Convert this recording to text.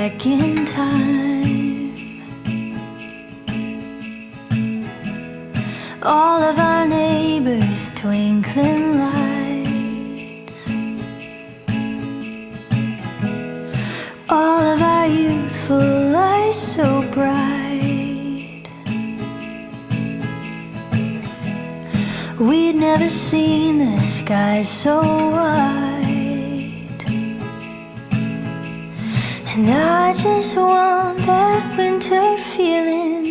back in time. All of our neighbors' twinkling lights, all of our youthful eyes so bright. We'd never seen the sky so white, and I just want that winter feeling